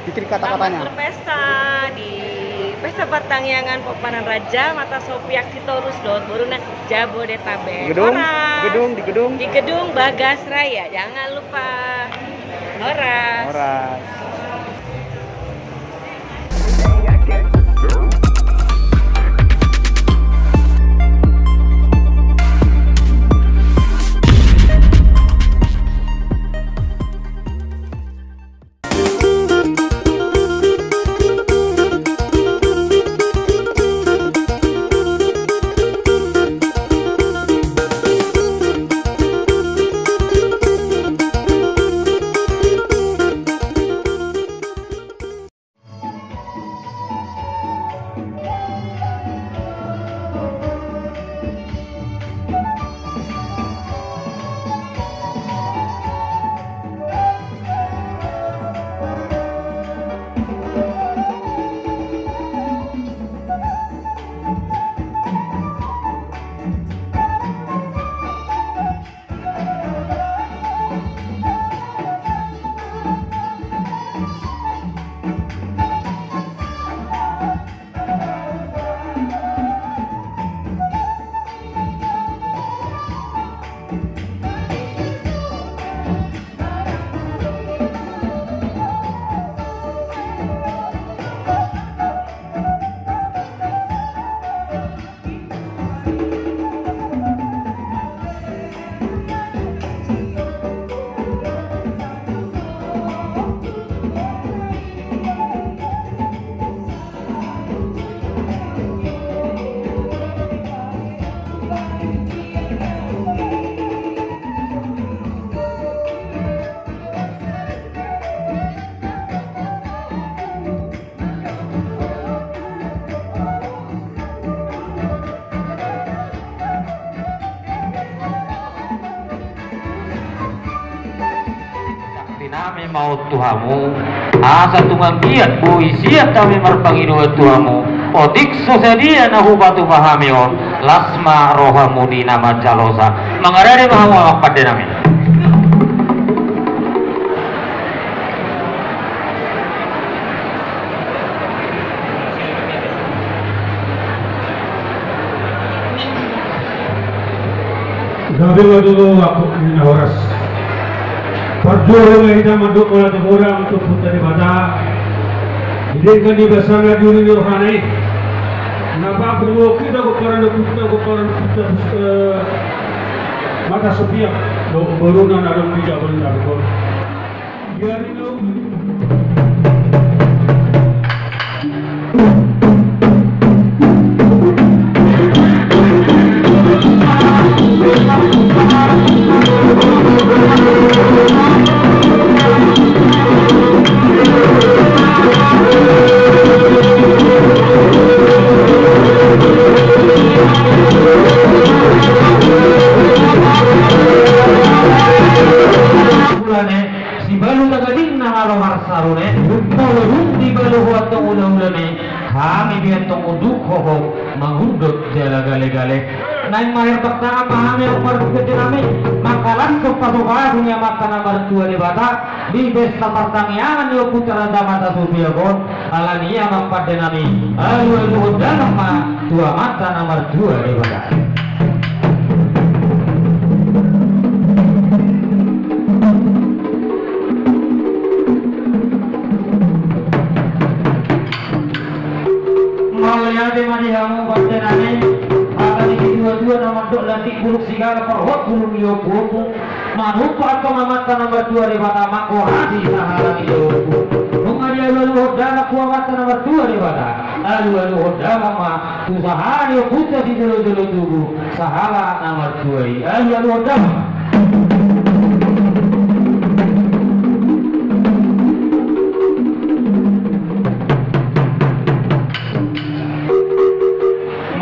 bikin kata-katanya. Berpesta di Pesta Pertangyangan Pepanan Raja Mata Sopiak Sitorus Dot Boruna Jabodetabek. Di gedung Bagas Raya. Jangan lupa Horas. Nami mau Tuhamu asa tungang giat puisiat kami merpanginu Tuhamu otik sosedia nahu batu pahamio lasma rohamu di nama jalosa mengarade mahamu awak pada nami Gabi dulu aku ini Horas. Perjuangan kita manduk oleh orang untuk putri bata. Dijadikan di bersama diri rohani. Napa perlu kita keparan mata sepiak. Berunan ada bijak benar. Biar itu. si balu tagading na harawar sarune tolong di balu watong ulang-ulane kami bientong uduk hoho mangundot jala gale-gale naik mahir pertama pahami umar kecil kami makalan kepasokan punya mata nomor 2 di bata di desa pertangyangan yo putra damata subiagon alania mampada nami alu dalam dua mata nomor 2 di bata. Mauliade manihamu bacenane akan dua-dua nama dok lantik buruk sigala perhot bulung yoku manupa atau mamata nomor 2 di bata makorasi sahalan yoku mengadia lalu dana kuamata nomor 2 di bata lalu dana ma tu sahari putra di dulu tubuh sahala nomor 2 lalu dana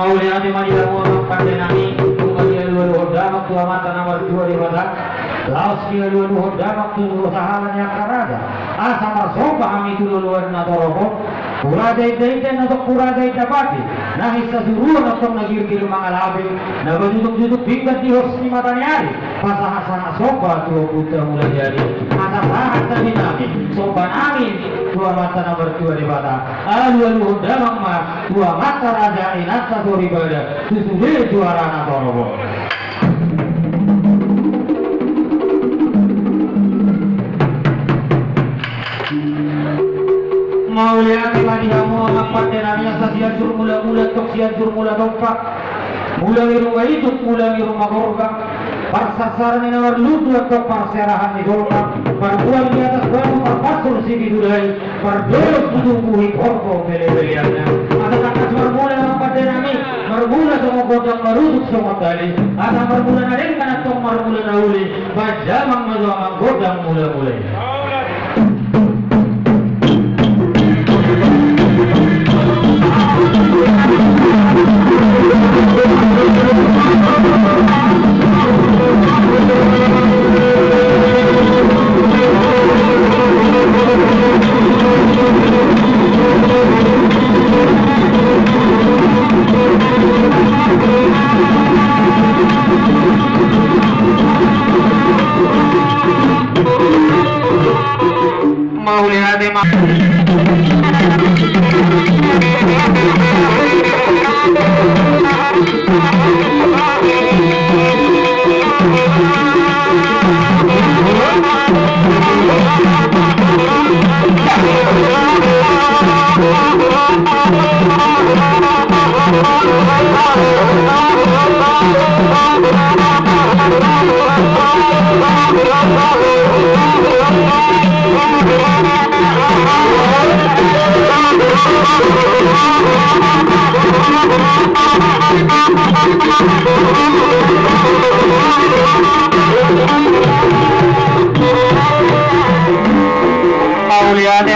Mauliade manihamu pandenani mengadia lalu dana kuamata nomor 2 di bata laos kia lulu damak tulu sahalan yang karada asa marsoba kami tulu luar na toroko puraja ite na puraja ite pati na hisa suruh na tom nagir-gir mga labi na baduduk-duduk bingkat di hos ni mata niari pasahasana soba tuwa putra mulai jadi masa sahat kami namin soba namin tua mata nomor 2 di bata alu damang ma tua mata raja inata sori bada susude juara na torobo. Mau lihat lagi kamu apa tenanya sasian sur mula tok sian sur mula tompak mula rumah itu mula rumah korban parsasaran ini nomor ludu atau parserahan di golongan perbuan di atas batu perpasur si bidulai perdolok tutupuhi korko bele-beleannya ada takas mermula apa tenami mermula sama godang meruduk sama tali ada mermula narengkan atau mermula nauli bajamang majuamang godang mula-mulai. Mau lihat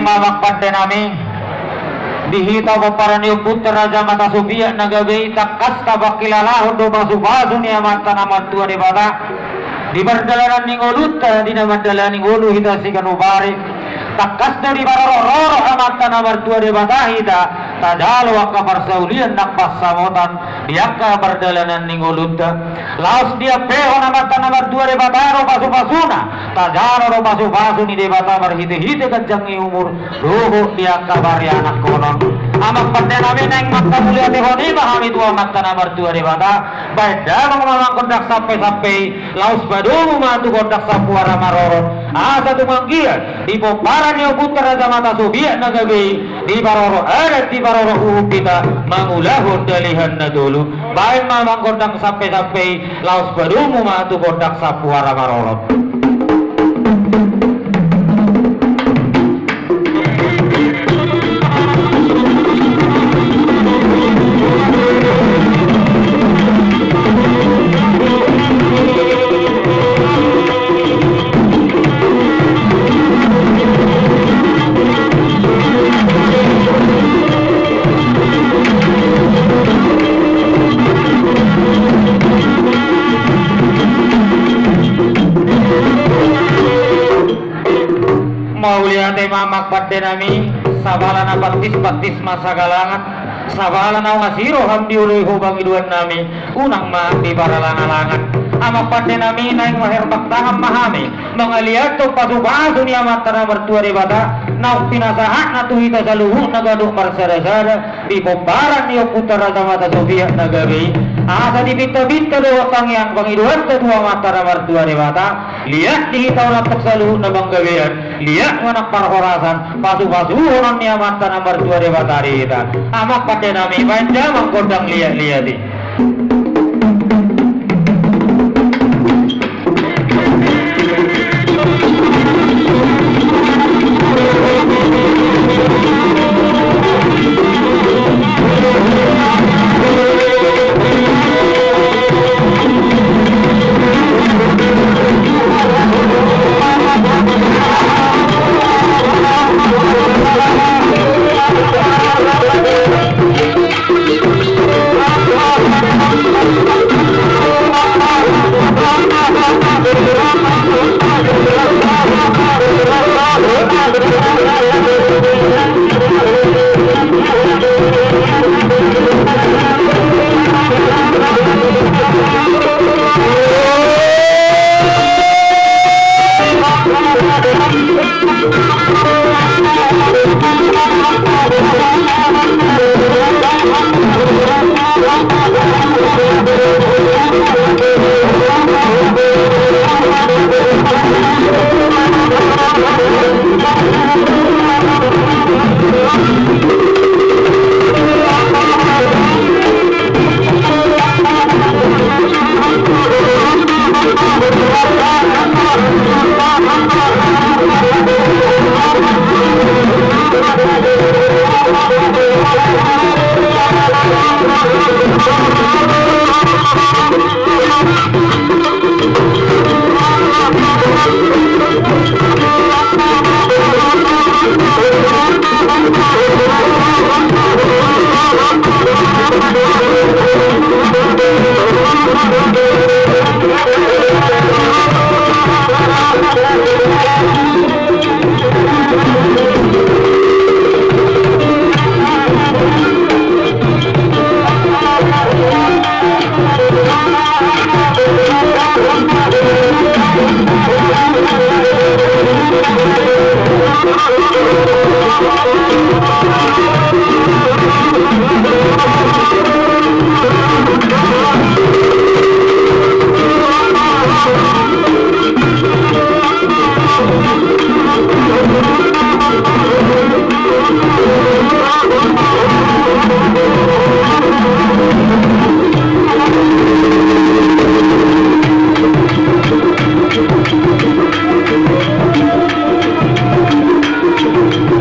mamak pandenami dihita paparani putra raja mata Sofia nagabe takas tabakilala hodo basu ni amata nama tua di bata di berdalanan ningolut di nama dalanan ningolu hita sikanubari takas dari baroro amata nama tua di bata hita tadalo akabar saulian nak pasamotan diaka berdalanan ningolut laos dia peho amata nama tua di bata ro basu-basuna tadalo ro basu-basu ni di bata berhite-hite kencangi umur roho diaka bari anak konon amak pandenami neng makta mulia tehoni mahami tua makta nomor 2 di bata beda memang kondak sampai laos badumu mantu kondak sapuara maroro asa tumanggia di poparan yo putra raja mata Sofia nagabe di baroro ada di baroro kita mangulahun dalihan na dulu baik memang kondak sampai laos badumu mantu kondak sapuara maroro. Mamak padenami sabalana batis masa galangan sabalana wasiro hamdi uleho bangiduan nami unang ma di baralangan amak padenami naing maher baktaham mahami mengaliat to pasu-pasu ni amat tanah bertua di bata nau pinasahan natu hita saluhu nagaduk marsara-sara di bombaran niyo putra raja mata Sofia nagabe asa di binta-binta do tangyang bangiduan kedua mata tanah bertua di bata lihat di hita ulatak saluhu na banggabean lihat wanak parhorasan pasu-pasu orang ni amat tanah bertua di bata hita amak padenami banja mengkodang lihat-lihati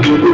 Thank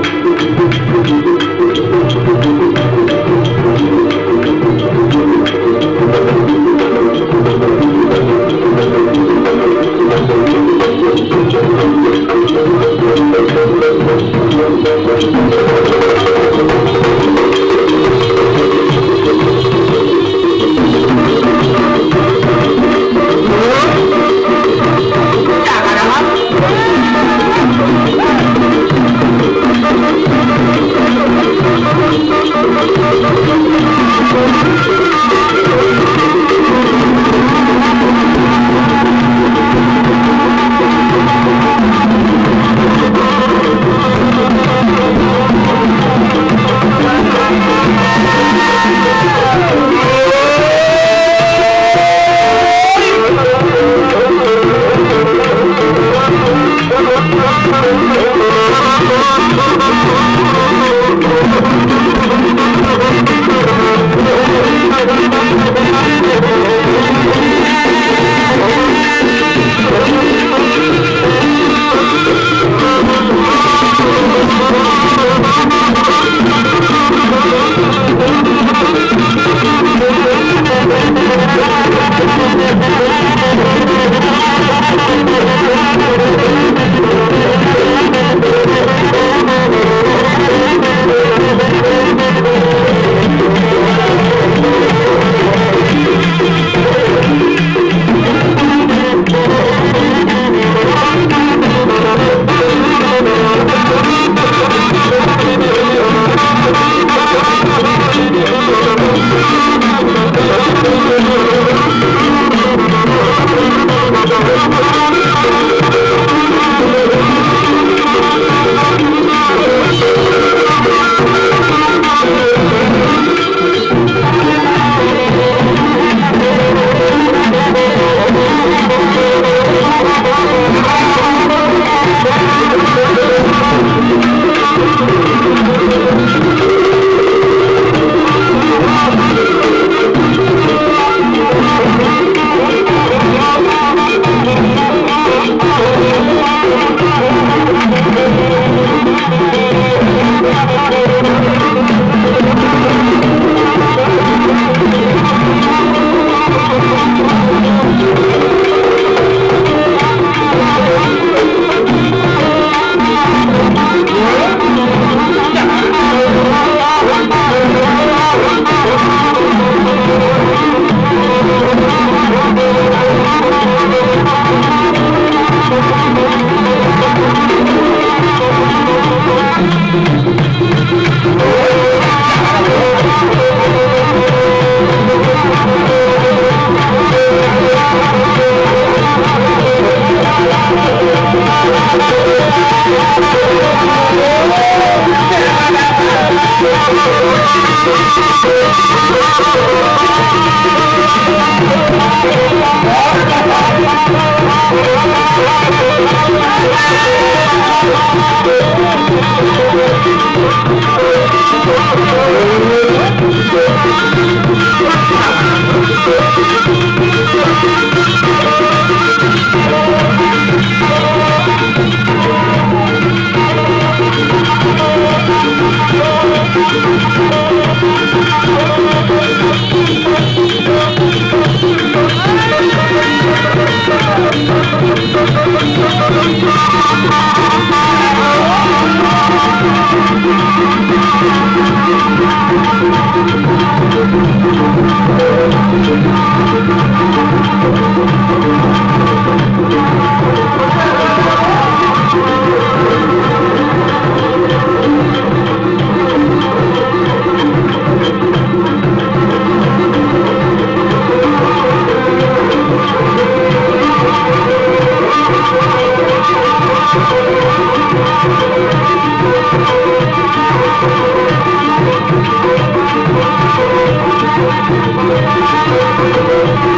you.